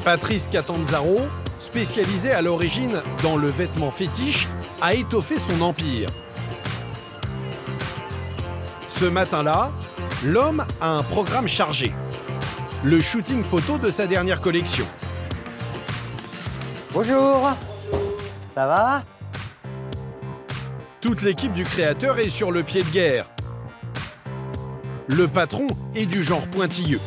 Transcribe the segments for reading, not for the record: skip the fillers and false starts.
Patrice Catanzaro, spécialisé à l'origine dans le vêtement fétiche, a étoffé son empire. Ce matin-là, l'homme a un programme chargé. Le shooting photo de sa dernière collection. Bonjour, ça va? Toute l'équipe du créateur est sur le pied de guerre. Le patron est du genre pointilleux.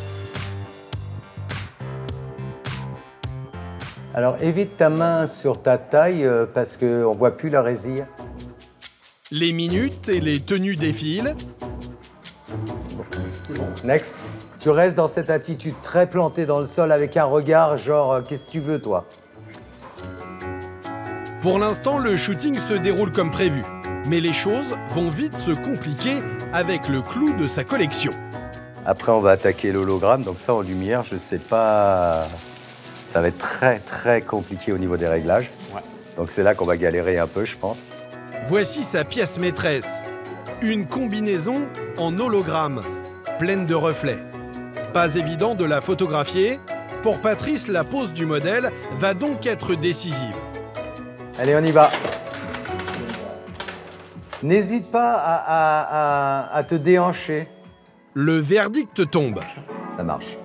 Alors évite ta main sur ta taille parce qu'on ne voit plus la résille. Les minutes et les tenues défilent. Next. Tu restes dans cette attitude très plantée dans le sol avec un regard genre qu'est-ce que tu veux toi? Pour l'instant, le shooting se déroule comme prévu. Mais les choses vont vite se compliquer avec le clou de sa collection. Après on va attaquer l'hologramme, donc ça en lumière, je sais pas... Ça va être très compliqué au niveau des réglages. Ouais. Donc c'est là qu'on va galérer un peu, je pense. Voici sa pièce maîtresse. Une combinaison en hologramme, pleine de reflets. Pas évident de la photographier. Pour Patrice, la pose du modèle va donc être décisive. Allez, on y va. N'hésite pas à te déhancher. Le verdict tombe. Ça marche.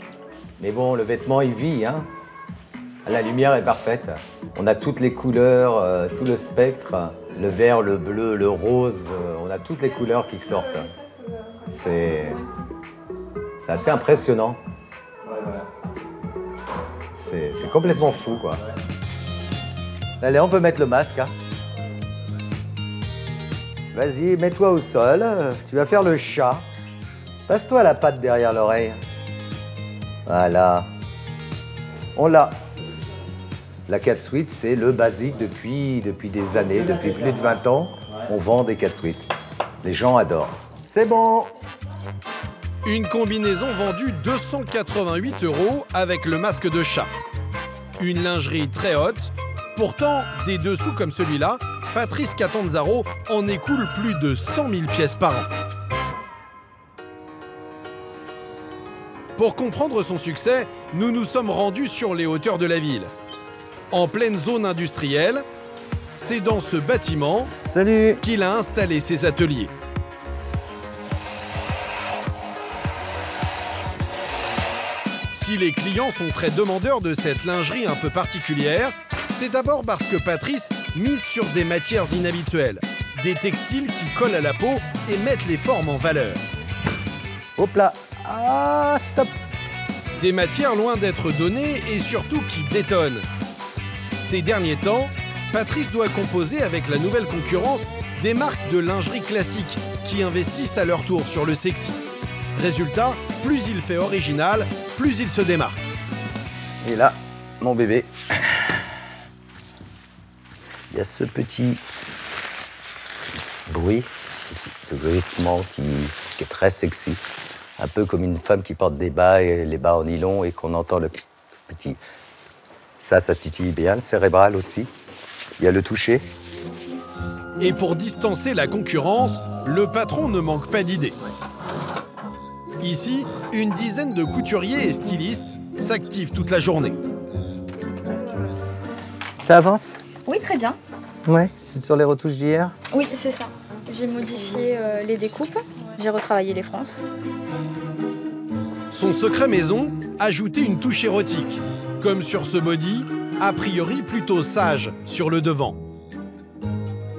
Mais bon, le vêtement, il vit, hein. La lumière est parfaite. On a toutes les couleurs, tout le spectre. Le vert, le bleu, le rose. On a toutes les couleurs qui sortent. C'est assez impressionnant. C'est complètement fou, quoi. Allez, on peut mettre le masque, hein. Vas-y, mets-toi au sol. Tu vas faire le chat. Passe-toi la patte derrière l'oreille. Voilà. On l'a. La catsuite, c'est le basique depuis des années, depuis plus de 20 ans. On vend des catsuites. Les gens adorent. C'est bon. Une combinaison vendue 288 € avec le masque de chat. Une lingerie très haute. Pourtant, des dessous comme celui-là, Patrice Catanzaro en écoule plus de 100 000 pièces par an. Pour comprendre son succès, nous nous sommes rendus sur les hauteurs de la ville. En pleine zone industrielle, c'est dans ce bâtiment qu'il a installé ses ateliers. Si les clients sont très demandeurs de cette lingerie un peu particulière, c'est d'abord parce que Patrice mise sur des matières inhabituelles, des textiles qui collent à la peau et mettent les formes en valeur. Hop là. Ah, stop. Des matières loin d'être données et surtout qui détonnent. Ces derniers temps, Patrice doit composer avec la nouvelle concurrence des marques de lingerie classiques qui investissent à leur tour sur le sexy. Résultat, plus il fait original, plus il se démarque. Et là, mon bébé, il y a ce petit bruit de glissement qui est très sexy. Un peu comme une femme qui porte des bas et les bas en nylon et qu'on entend le petit... Ça titille bien, le cérébral aussi. Il y a le toucher. Et pour distancer la concurrence, le patron ne manque pas d'idées. Ici, une dizaine de couturiers et stylistes s'activent toute la journée. Ça avance? Oui, très bien. Ouais, c'est sur les retouches d'hier? Oui, c'est ça. J'ai modifié les découpes, j'ai retravaillé les frances. Son secret maison, ajouter une touche érotique. Comme sur ce body, a priori plutôt sage sur le devant.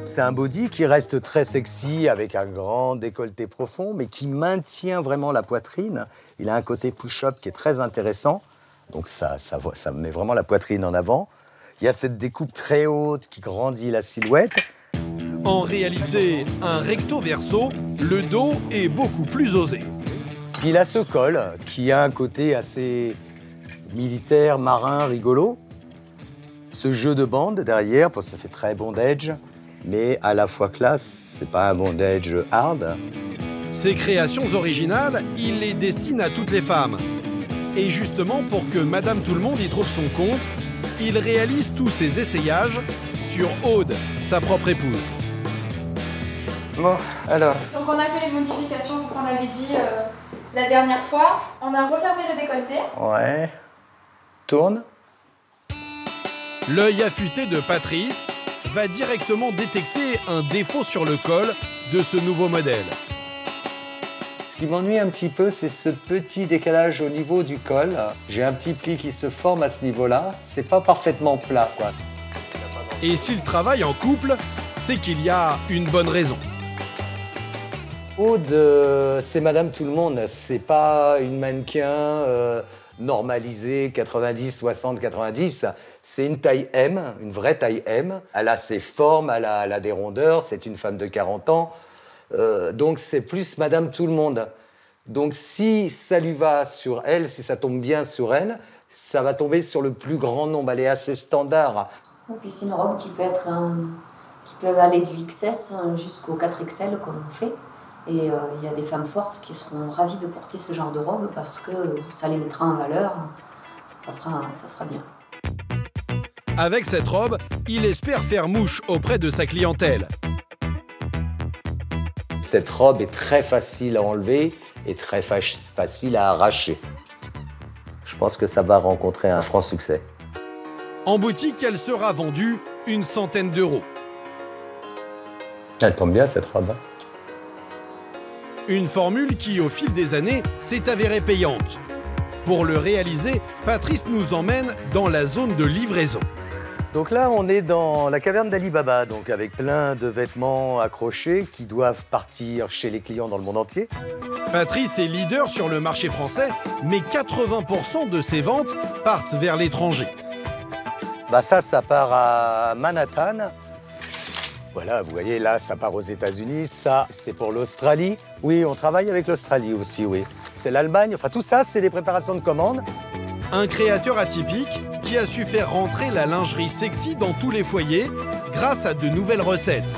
C'est un body qui reste très sexy avec un grand décolleté profond, mais qui maintient vraiment la poitrine. Il a un côté push-up qui est très intéressant. Donc ça met vraiment la poitrine en avant. Il y a cette découpe très haute qui grandit la silhouette. En réalité, un recto verso, le dos est beaucoup plus osé. Il a ce col qui a un côté assez militaire, marin, rigolo. Ce jeu de bande derrière, ça fait très bondage, mais à la fois classe, c'est pas un bondage hard. Ses créations originales, il les destine à toutes les femmes. Et justement, pour que Madame Tout-le-Monde y trouve son compte, il réalise tous ses essayages sur Aude, sa propre épouse. Bon, alors... Donc on a fait les modifications qu'on avait dit la dernière fois. On a refermé le décolleté. Ouais. Tourne. L'œil affûté de Patrice va directement détecter un défaut sur le col de ce nouveau modèle. Ce qui m'ennuie un petit peu, c'est ce petit décalage au niveau du col. J'ai un petit pli qui se forme à ce niveau-là. C'est pas parfaitement plat, quoi. Et s'il travaille en couple, c'est qu'il y a une bonne raison. Aude, c'est Madame Tout-le-Monde. C'est pas une mannequin normalisée 90, 60, 90. C'est une taille M, une vraie taille M. Elle a ses formes, elle a des rondeurs. C'est une femme de 40 ans. Donc c'est plus Madame Tout-le-Monde. Donc si ça lui va sur elle, si ça tombe bien sur elle, ça va tomber sur le plus grand nombre. Elle est assez standard. Et puis c'est une robe qui peut aller du XS jusqu'au 4XL comme on fait. Et il y a des femmes fortes qui seront ravies de porter ce genre de robe parce que ça les mettra en valeur. Ça sera bien. Avec cette robe, il espère faire mouche auprès de sa clientèle. Cette robe est très facile à enlever et très facile à arracher. Je pense que ça va rencontrer un franc succès. En boutique, elle sera vendue une centaine d'euros. Elle tombe bien cette robe. Une formule qui, au fil des années, s'est avérée payante. Pour le réaliser, Patrice nous emmène dans la zone de livraison. Donc là, on est dans la caverne d'Ali Baba, donc avec plein de vêtements accrochés qui doivent partir chez les clients dans le monde entier. Patrice est leader sur le marché français, mais 80% de ses ventes partent vers l'étranger. Ça part à Manhattan. Voilà, vous voyez, là, ça part aux États-Unis. Ça, c'est pour l'Australie. Oui, on travaille avec l'Australie aussi, oui. C'est l'Allemagne. Enfin, tout ça, c'est des préparations de commandes. Un créateur atypique qui a su faire rentrer la lingerie sexy dans tous les foyers grâce à de nouvelles recettes.